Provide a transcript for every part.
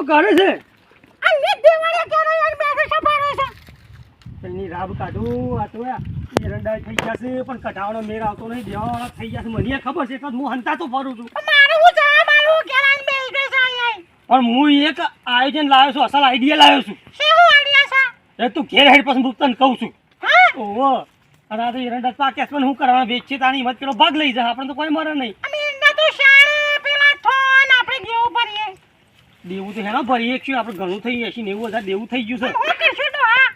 કરે છે આ લે દેવાળે ક્યારે યાર બેસે સપાડે છે એની રાબ કાઢું આ તો એરંડા થઈ જશે પણ કઢાવાનો મેર આવતો નહીં દેવાવાળા થઈ જશે મને ખબર છે એટલે હું હંતા તો ફરું છું મારે હું જા મારું ઘેર આઈને બેસી ગઈ છે આઈ પણ હું એક આયોજન લાવ્યો છું અસલ આઈડિયા લાવ્યો છું શું આઈડિયા છે એ તું ઘેર હેડ પછી હું તને કહું છું હા ઓહો અને આ તો એરંડા પાક્યા પણ હું કરવાના વેચે તાણી મત પેલો ભાગ લઈ જા આપણે તો કોઈ મરે નહીં અમે એંડા તો શાળે પેલા થોન આપણે દેવું પડીએ દેવું તો હેના ભરીએ છીએ આપણે ઘણું થઈ 80-90 હજાર દેવું થઈ ગયું છે હું કરશું તો હા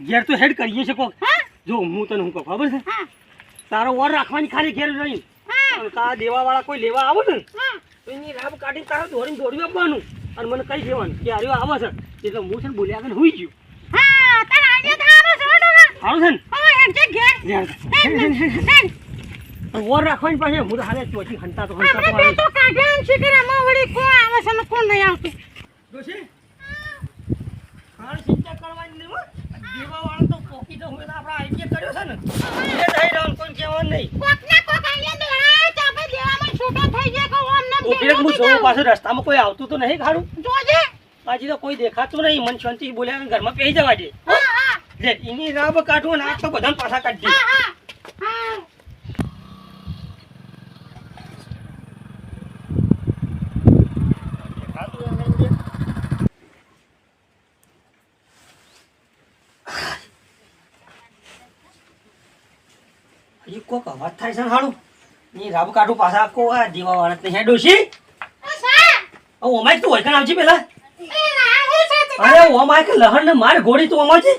ઘેર તો હેડ કરીએ છે કોક હા જો હું તને હું કહું ખબર છે હા તારો વર રાખવાની ખાલી ઘેર રહી હા અને તા દેવાવાળા કોઈ લેવા આવે ને હા તો એની રાબ કાઢીને તારે દોડી આપવાનું અને મને કહી દેવાનું કે આર્યો આવે છે એટલે હું છે ને બોલ્યા આગળ હોઈ ગયું હા તાર આઈડિયા ધારો છે સારું છે ને હવે એમ કે ઘેર વર રાખવાની પાસે હું તો હાલે ચોથી હંતા તો આપણે બે તો કાઢ્યા છે કે આમાં વળી કોણ આવે છે ને કોણ નહીં આવતું ડોશી ખાણ ચિંતા કરવાની નહીં હો દેવાવાળા તો પોકી તો હોય તો આપણે આઈડિયા કર્યો છે ને એ થઈ રહ્યો કોઈ કહેવાનું નહીં કોક ના કોક આઈડિયા દોડાય તો આપણે દેવામાં છૂટો થઈ જાય કે ઓમ ના ઓપીરે હું જોઉં પાછું રસ્તામાં કોઈ આવતું તો નહીં ખારું જોજે હજી તો કોઈ દેખાતું નહીં મન શાંતિ બોલ્યા ઘરમાં પહેરી જવા દે હા હા લે એની રાબ કાઢવું ને આ તો બધાને પાછા કાઢી હા હા હા હજી કોક અવાજ થાય છે ને હારું ની રાબ કાઢું પાછા કો આ દીવાવાળા નહીં ડોશી ઓમાય તું હોય આવજી પેલા અરે ઓમાય કે લહણ ને માર ઘોડી તું ઓમાજી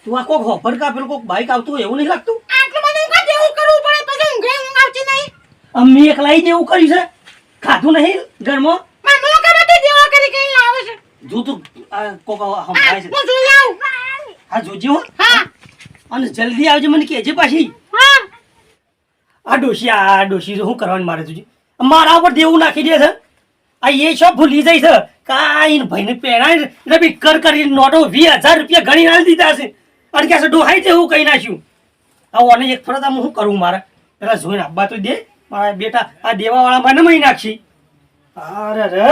તું આ કોક હોફર કા પેલું કોક બાઈક આવતું હોય એવું નહીં લાગતું અમે એક લાઈ દેવું કર્યું છે ખાધું નહીં ઘરમાં જો તું કોક સંભળાય છે હા જોજો અને જલ્દી આવજે મને કહેજે પાછી આ ડોશી શું કરવાની મારે તુજી મારા ઉપર દેવું નાખી દે છે આ એ શો ભૂલી જાય છે કાંઈ ભાઈને પહેરાય રબી કરીને નોટો 20,000 રૂપિયા ગણી નાખી દીધા છે અને કે છે ડોહાઈ છે હું કહી નાખ્યું આ ઓને એક ફરત હું કરું મારે પેલા જોઈને આબા તો દે મારા બેટા આ દેવાવાળા મને મહી નાખી અરે રે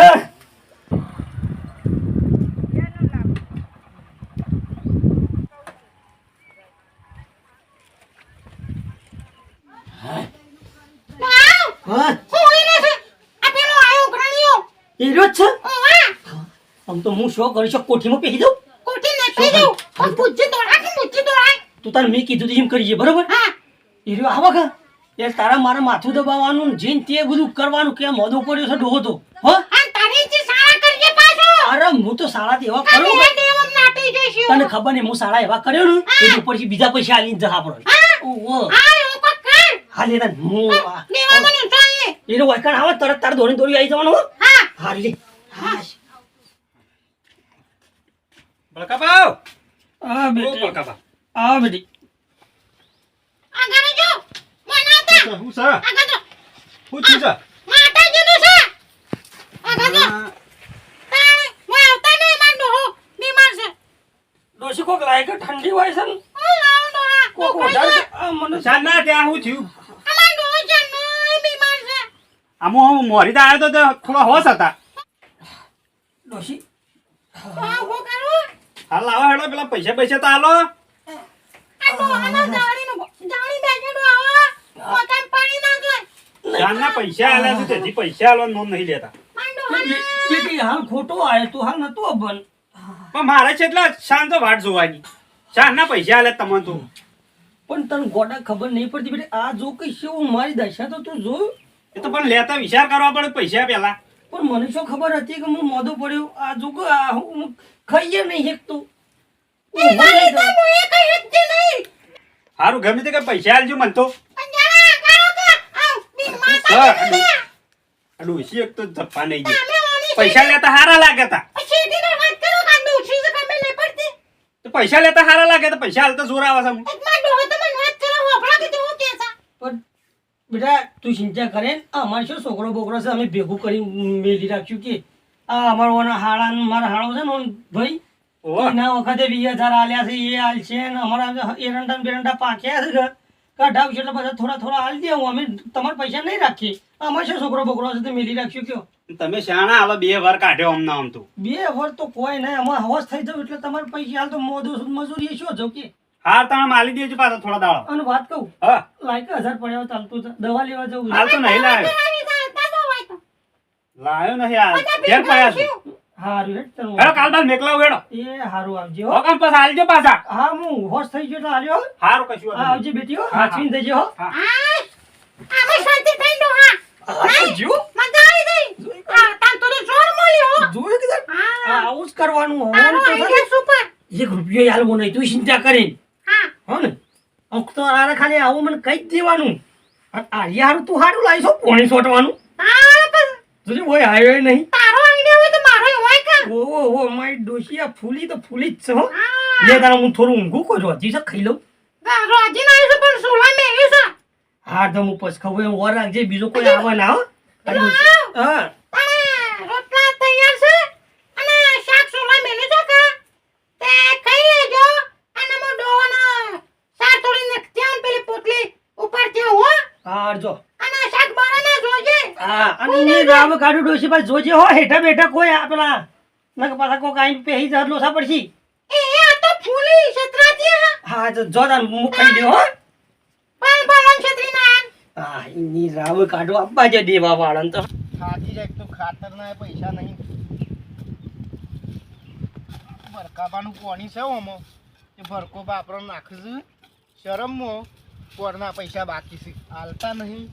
એ રોજ છે આમ તો હું શો કરી શક કોઠીમાં પહેરી દઉં તું તારે મેં કીધું એમ કરીએ બરોબર એ રહ્યો આવા કા એ તારા મારા માથું દબાવવાનું જીન તે બધું કરવાનું કે મોઢું પડ્યો છે ડોહો તો હો અરે હું તો સારા એવા કરું તને ખબર નહીં હું સારા એવા કર્યો ને એ ઉપરથી બીજા પૈસા આલીને જહા પડે ઓહો હાલે તને હું એનો વાયકણ આવે તરત તાર દોડી આવી જવાનું હાલી હાશ બળકા બાવ આ બેટી બળકા બાવ આ બેટી હું સા હું છું સા ડોશી કોક લાયક ઠંડી હોય છે ને કોક વધારે મને ચાના ત્યાં હું થયું આમો મોરી તો આવ્યો તો થોડા હોશ હતા ડોશી હાલ લાવો હેડો પેલા પૈસા તો હાલો જાનના પૈસા આલ્યા છે તેથી પૈસા આલવાનું નામ નહીં લેતા બેટી હાલ ખોટો આવ્યો તું હાલ નતો બન પણ મારે છે એટલે શાંતો વાટ જોવાની જાનના પૈસા આલ્યા તમને તો પણ તને ગોડા ખબર નહીં પડતી બેટી આ જો કઈ શું મારી દશા તો તું જો એ તો પણ લેતા વિચાર કરવા પડે પૈસા પેલા પણ મને શું ખબર હતી કે હું મોઢું પડ્યું આ જો હું ખાઈએ નહીં એકતું સારું ગમે તે કઈ પૈસા આલજો મન તો ડોશી એક તો ધપ્પા નહીં દે પૈસા લેતા હારા લાગે તા તો પૈસા લેતા હારા લાગે તો પૈસા હાલતા જોર આવે છે પણ બેટા તું ચિંતા કરે અમારે શું છોકરો બોકરો છે અમે ભેગું કરી મેલી રાખ્યું કે આ અમારો હાળા મારા હાળો છે ને ભાઈ એના વખતે 20,000 આલ્યા છે એ હાલ છે ને અમારા એરંડા બેરંડા પાક્યા છે કાઢાવશે એટલે બધા થોડા થોડા હાલ દે અમે તમારા પૈસા નહીં રાખીએ અમારે શું છોકરો બોકરો છે તે મેલી રાખશું કયો તમે શાણા હવે 2 વાર કાઢ્યો આમના આમ તો 2 વાર તો કોઈ નહીં અમારે હવસ થઈ જાવ એટલે તમારે પૈસા હાલ તો મોદું મજૂરી શું જાવ કે હા તમે માલી દેજો પાછા થોડા દાડો અને વાત કહું હા લાયક 1000 પડ્યા ચાલતું છે દવા લેવા જવું હાલ તો નહીં લાવ્યો લાવ્યો નહીં આ ઘેર પડ્યા છે હારું હેડ તને હેડો કાલ બાદ મેકલાવ હેડો એ હારું આવજો હો. હોકમ પાછા હાલજો પાછા હા હું હોશ થઈ ગયો તો હાલ્યો હો. હારું કશું હા વાંધો આવજે બેટી હો હાચવીને દેજો હો અમે શાંતિ થઈ દો હા આવજો મજા આવી ગઈ હા તાન તો જોર મળ્યો જોયું કે હા આવું જ કરવાનું આનો હોવાનું તો આઈડિયા સુપર એક રૂપિયો હાલવો નહીં તું ચિંતા કરીને હા હો ને અંક તો આરે ખાલી આવું મને કહી જ દેવાનું આ યાર તું હારું લાવીશો પોણી છોટવાનું તારે પણ તુજે કોઈ આવ્યો નહીં તારો આઈડિયા હોય તો મારો હોય કા ઓ મારી ડોશિયા ફૂલી તો ફૂલી જ છે હો હા લે તારા હું થોડું ઊંઘું કોઈ રોજી છે ખાઈ લઉં રોજી ના આવી પણ સોલા મેલી છે હા તો હું પછી ખબર ઓર રાખજે બીજો કોઈ આવે ના હો આ ડોશી- હા અને રોટલા તૈયાર છે અને શાક સોલા મેલી છે કા તે ખાઈ લેજો અને મો ડોવાના સાર તોડીને ત્યાં પેલી પોટલી ઉપર ત્યાં હો હા જો અને શાક બારાના જોજે હા અને ઈ રામ કાઢું ડોશી પાસે જોજે હો હેઠા બેઠા કોઈ આ પેલા નક પાછા કોઈ કાઈ પેહી જાત લોસા પડશી એ આ તો ફૂલી છત્રાજી હા તો જો તાર મું ખાઈ લ્યો હો પણ બાલન છત્રી ના હા ઈ રામ કાઢો આપવા જે દેવા વાળા તો ખાધી જાય તો ખાતર ના પૈસા નહીં ભરકાબાનું કોણી છે ઓમો એ ભરકો બાપરો નાખે છે શરમમાં કોરના પૈસા બાકી છે હાલતા નહીં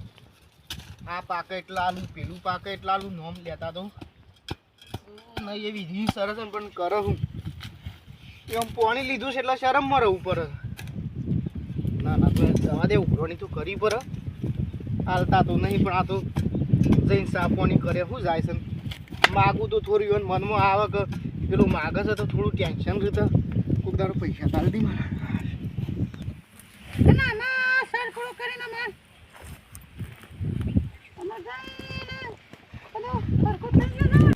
આ પાકે એટલા આલું પેલું પાકે એટલા આલું નોમ લેતા તો નહીં એ વિધિ સરસ છે પણ કરો હું એમ પોણી લીધું છે એટલે શરમમાં રહેવું પડે ના ના તો જવા દે ઉઘરોણી તો કરી પડે હાલતા તો નહીં પણ આ તો જઈને સાપોની કરે શું જાય છે માગું તો થોડું એવું મનમાં આવે કે પેલું માગે છે તો થોડું ટેન્શન રીતે કોઈક દાડો પૈસા તાલ દી મારા ના ના સર થોડું કરીને મેં સમજાઈને બધું સરખું થઈ ગયું ને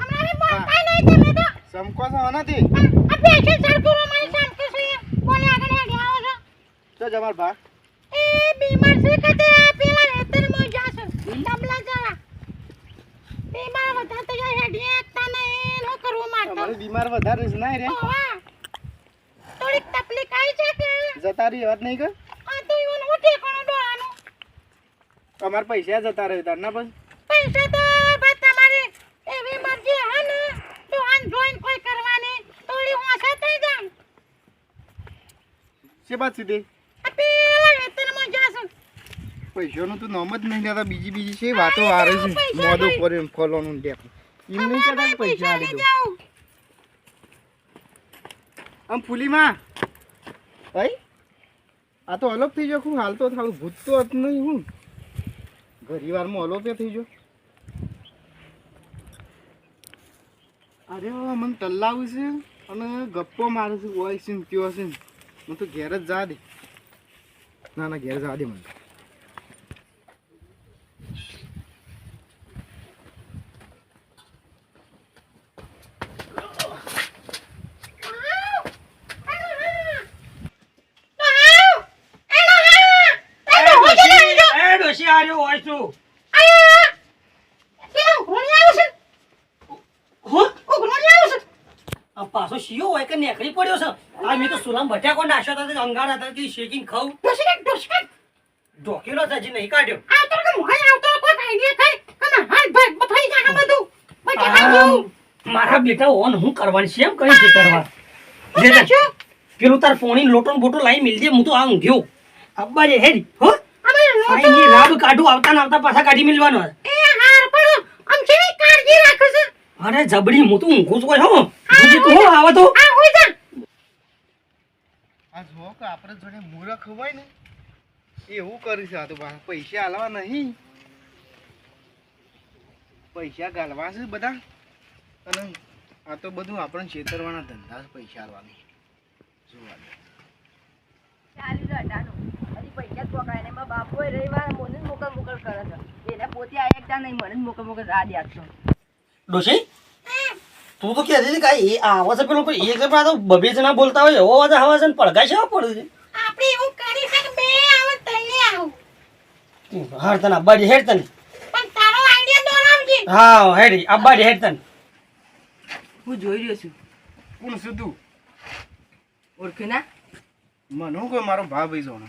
અમારે બોલતા નહીં તમે તો સમકો છો નથી આ પેશે સરખું અમારી શાંતિ છે બોલે આગળ હેડી આવો છો તો જમાર ભા એ બીમાર છે કે તે પેલા હેતરમાં જાશે ડબલા જવા બીમાર હતા તો હેડી એકતા નહીં નો કરવું મારતો તમારે બીમાર વધારે છે ના રે ઓવા થોડીક તકલીફ આવી છે કે જતા રહી વાત નહીં કે આ તો ઈવન ઉઠે કોણ ડોળાનું અમારે પૈસા જતા રહે તાર ના બસ પૈસા તો બસ તમારી એવી મરજી હે ને તો આન જોઈન કોઈ કરવાની થોડી હોસા થઈ જાય છે બાત સીધી આ પેલા હેતરમાં જાશે પૈસાનું તો નામ જ નહીં લેતા બીજી છે વાતો આવે છે મોદો કરીને ફોલોનું ડેપ એમ નહીં કહેતા કે પૈસા આલી દો જાઉં આમ ફૂલીમાં ભાઈ આ તો અલગ થઈ ગયો હું હાલ તો થાળું ભૂત તો જ નહીં હું ઘણી વારમાં અલોપે થઈ ગયો અરે મને ટલ્લાવું છે અને ગપ્પો મારે છે હોય છે ને ત્યો છે ને મને તો ઘેર જ જા દે ના ના ઘેર જા દે મને એ ડોશી આર્યો હોય છું આ પાછો શિયો હોય કે નેકળી પડ્યો છે આ મેં તો સુલામ બટાકો નાખ્યો હતો અંગાર હતા કે શેકીને ખાઉં ઢોકેલો છે હજી નહીં કાઢ્યો મારા બેટા ઓન હું કરવાની છે એમ કઈ છે કરવા લે લે. પેલું તાર પોણી લોટો ને બોટો લાઈ મિલજે હું તો આ ઊંઘ્યો અબ્બા જે હેડી હો આઈ રાબ કાઢું આવતા ને આવતા પાછા કાઢી મિલવાનો અરે જબડી હું તો ઊંઘું જ હોય હો બીજી તું હો આવો તો આ જો કે આપણે જોડે મૂર્ખ હોય ને એવું કરી છે આ તો પાછા પૈસા હાલવા નહીં પૈસા ગાલવા છે બધા અને આ તો બધું આપણે છેતરવાના ધંધા છે પૈસા હાલવાની જોવા ચાલી અડાનો હજી પૈસા જ પકડાય ને મારા બાપોએ રવિવાર મને જ મોકલ કરે છે એને પોતે આ એકતા નહીં મને જ મોકલ રાહ આપશો ડોશી તું તો કહેતી હતી કાંઈ એ આવા છે પેલો કોઈ એક જણા તો બબે જણા બોલતા હોય એવો અવાજ આવે છે ને પડઘાય છે પડે છે આપણે એવું કરી હાર તને અબ્બાજી હેડ તને પણ તારો આઈડિયા દોરાવજે. હા હેડી અબ્બાજી હેડ તને હું જોઈ રહ્યો છું. કોણ છું તું? ઓળખ્યું ના? મને હું કોઈ મારો ભાવ ભાઈ જોણો.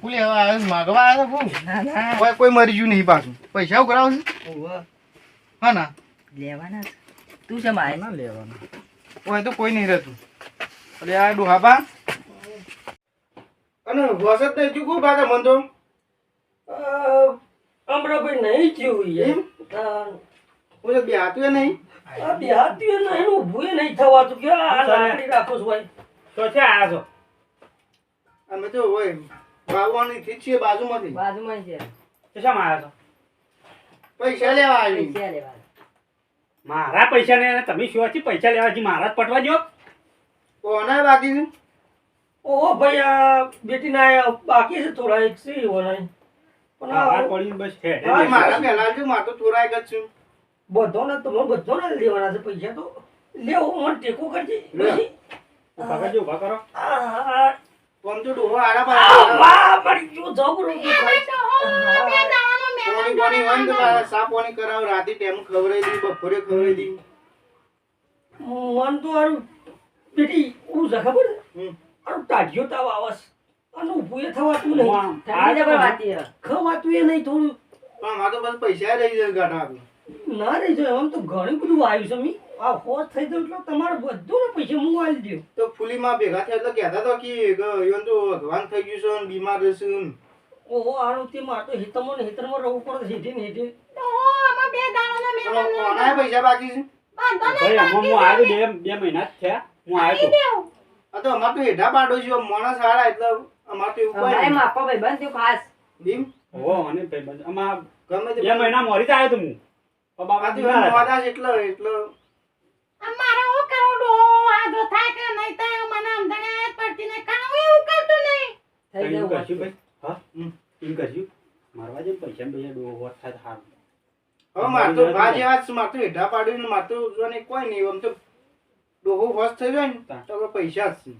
ફૂલી હવે આવે છે, માગવા આવ્યા હતા ફૂલ. ના ના. કોઈ મરી ગયું નહીં પાછું. પૈસા ઉઘરાવ છે? ઓહો, હા ના લેવાના છે. તું છે મારે? ના લેવાના. ઓય તો કોઈ નહીં રહેતું. અરે આ ડોહાબા અને વસત નહીં ચૂકવું પાછા મન તો અમરાભાઈ નહીં થયું એમ? ઓય બે હાથું નહીં. દેહાતી નહીં ઊભું નહીં થવાતું કે આ લાકડી રાખો છો ભાઈ તો છે આયા છો અમે તો હોય બાવવાની થી છીએ બાજુમાંથી બાજુમાં છે. તો શા માં આયા છો પૈસા લેવા આવી. પૈસા લેવાના. મારા પૈસા ને તમે શું છે પૈસા લેવા જી મારા જ પટવા જો કોના બાકી છે? ઓહો ભાઈ આ બેટીના બાકી છે થોડા એક સી ઓલાય પણ મારા આ પડી બસ છે હા, મારા પહેલા જો માર તો ચોરાઈ ગયો છું. બધોને તો બધોને લેવાના છે પૈસા તો લેવો મને ટેકો કરજે પછી કાકા જો ઉભા કરો કોમ તો ડોહો આડા આ પાડે. વાહ મારી જો જબરું બે દાવાનો પોણી પોણી વંદ સા પોણી કરાવ રાતે ટેમ ખવરાઈ દી બપોરે ખવરાઈ દી. મન તો આરું બેટી હું છે ખબર હમ. આરું ટાઢિયો તાવ આવસ અને ઊભું એ થવાતું નહીં ઠંડી જબર વાતી છે. ખવાતું એ નહીં થોડું પણ માર તો બસ પૈસા રહી જાય ગાઢા આપી. ના રહી જાય આમ તો ઘણું બધું આવ્યું છે મી આ હોશ થઈ ગયો એટલે તમારે બધું ને પૈસા હું આલી દઉં તો ફૂલીમાં ભેગા થયા એટલે કહેતા તો કે ઈવન તો ભગવાન થઈ ગયું છે ને બીમાર રહેશે ને. ઓહો આનું તે મારે તો હિતમો ને હિતરમાં રહેવું પડે હેઠે ને હેઠે આમાં બે દાવાનો પણ કોના પૈસા બાકી છે? ભાઈ આમાં હું આવ્યો બે મહિના જ થયા હું આવ્યો તો આ તો અમાર તો હેઠા પાડો છે માણસ સારા એટલે અમાર તો એવું અમારે કોઈ નહીં. માપા ભાઈ બંધ થયું ખાસ. બીમ ઓ અને ભાઈ આમાં ગમે તે 2 મહિના મોરી જ આવ્યો તો હું પણ બાબા આ તો બીમાર હતા. મોડા છે એટલે અમારે હું કરું ડો આ જો થાય કે નહીં થાય મને સમજણે જ પડતી નહીં કામ એવું કરતું નહીં. થઈ એમ જવું કરશું ભાઈ હા હમ. એમ કરશું મારવા જે પૈસા પૈસા ડો હોત થાય સારું હવે માર તો ભા જેવા જ છે, માર તો હેઠા પાડ્યું ને માર તો જો ને કોઈ નહીં આમ તો ડોહો હોશ થઈ જાય ને તો હવે પૈસા જ છે.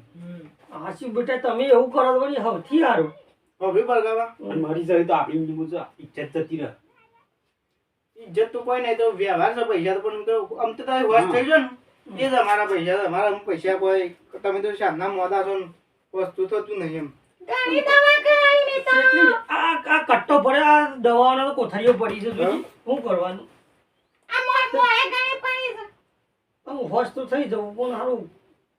હાસી બેટા તમે એવું કરો તો વળી સૌથી સારું હવે બરગાવા અને મરી જાય તો આપણી બધું ઇજ્જત જતી રહે ઇજ્જત તો કોઈ નહીં તો વ્યવહાર છે પૈસા તો પણ આમ તો તારી હોશ થઈ જાય ને એ જ અમારા પૈસા છે. અમારા પૈસા કોઈ તમે તો સાંજના મોડા છો ને વસ્તુ થતું નહીં એમ. ઘણી દવા કરાવી મેં તો. કેટલી આ કટ્ટો પડે આ દવાઓના તો કોથળીઓ પડી છે જોજી શું કરવાનું આ મોય ઘણી પડી છે. હું હોશ તો થઈ જવું પણ સારું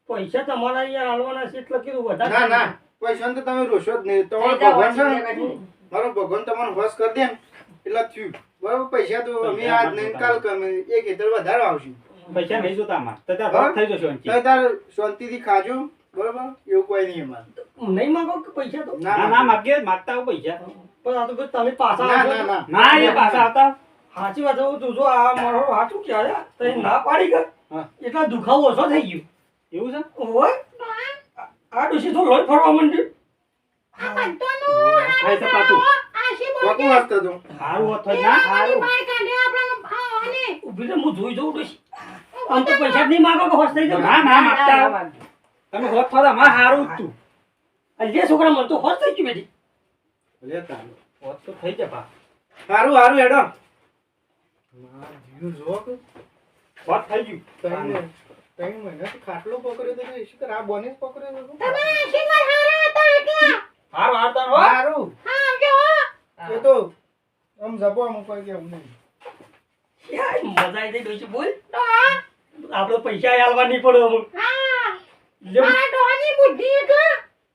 પૈસા તમારા અહીંયા હાલવાના છે એટલે કીધું ના વધારે ના પૈસા તો તમે રોશો જ નહીં. તમારો થઈ ભગવાન છે જવું ને છે. મારો ભગવાન તમારો હોશ કરી દે ને એટલે થયું બરાબર. પૈસા તો અમે આજ નહીં કાલ કમે એક હેતર વધારે આવશું. પૈસા નહીં જોતા અમાર તો ત્યાં રદ થઈ જશે અંકી. તો તાર શાંતિથી ખાજો બરાબર. એવું કોઈ નહીં અમારે. નહીં માંગો કે પૈસા તો ના ના માગીએ માગતા આવું પૈસા પણ આ તો ભાઈ તમે પાછા ના આવશો ના તો- ના ના એ પાછા આવતા સાચી વાત હું તું જો આ મારો હાચું ક્યારે તઈ ના પાડી ગયો હા. એટલા દુખાવો ઓછો થઈ ગયો એવું છે ઓય આ ડોશી તો લોહી ફરવા માંડ્યું આ બધાનું થાય છે પાછું આશી બોલ કોકું હસતો તું. સારું હોત હોય ના સારું બહાર કાઢે આપણને અને ઊભી રહે, હું જોઈ જઉં ડોશી આમ તો પૈસા જ નહીં માંગો કે હોશ થઈ જાવ ના ના માગતા આવો. તમે હોત થતા અમારે સારું જ તું લે છોકરા મને તો હોશ થઈ ગયું બેટી લે તારું હોત તો થઈ જાય ભા હારું હારું હેડો. મારા જીવ જો કે હોત થઈ ગયું ત્રણ મહિનાથી ખાટલો પકડ્યો તો કે શું કર આ બોને જ પકડ્યો તો. તમે આશીર્વાદ હારા હતા કે હારું હારું તારું હો. હારું હા આવજો એ તો આમ જબો આમ કોઈ કેવું નહીં. યાર મજા આવી જાય ડોશી બોલ તો આ આપણે પૈસા હાલવા નહીં પડે અમુક હા લે મારા ડોહાની બુદ્ધિ એટલે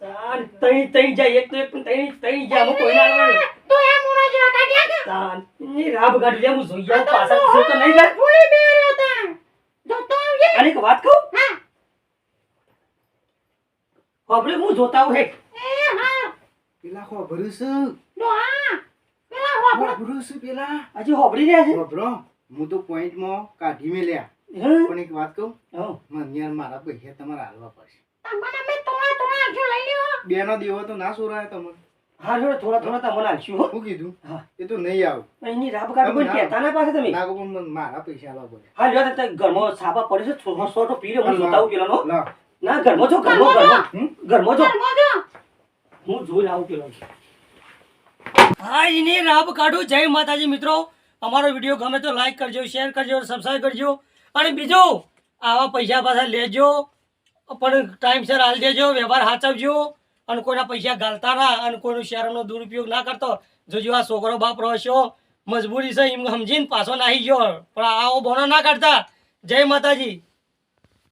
તાન તઈ તઈ જાય એક તો એક પણ તઈ તઈ જાય અમુક કોઈ ના હાલવા તો એ મુનો જેવા કાઢ્યા કે તાન ની રાબ ગાડી લે હું જોઈ જાઉં પાછા છે તો નહીં જાય ભૂલી બેર્યો તા જો તો આવજે અને એક વાત કહું હા આપણે હું જોતા હું હે એ હા પેલા ખોભરું છે ડોહા પેલા હોબળો ખોભરું છે પેલા હજી હોબળી રહ્યા છે ખોભરો હું તો પોઈન્ટમાં કાઢી મેલ્યા. હં? પણ એક વાત કહું હં. મને યાર મારા પૈસા તમારે હાલવા પડશે. તમને અમે થોડા થોડા જો લઈ લ્યો બેનો દેવો તો ના સોરાય તમને. હા જોડે થોડા થોડા તમને આલશું હો શું કીધું હા. એ તો નહીં આવું. એની રાબ ગાડી કોઈ કહેતા ના પાસે તમે ના કહું પણ મને મારા પૈસા હાલવા પડે. હા લ્યો તો ઘરમાં છાપા પડે છે સોટો પી લે હું જોતા હું પેલાનો લાવ. ના ઘરમાં જો ઘરમાં હમ? ઘરમાં જો ઘરમાં જો હું જોઈ આવું પેલો હા એની રાબ કાઢું. જય માતાજી મિત્રો. અમારો વિડીયો ગમે તો લાઈક કરજો, શેર કરજો, સબસ્ક્રાઈબ કરજો. અને બીજું આવા પૈસા પાછા લેજો પણ ટાઈમસર હાલ દેજો, વ્યવહાર સાચવજો અને કોઈના પૈસા ગાલતા ના અને કોઈનું શેરનો દુરુપયોગ ના કરતો. જોજો આ છોકરો બાપ રહ્યો મજબૂરી છે એમ સમજીને પાછો નાહી ગયો પણ આવો બોનો ના કરતા. જય માતાજી.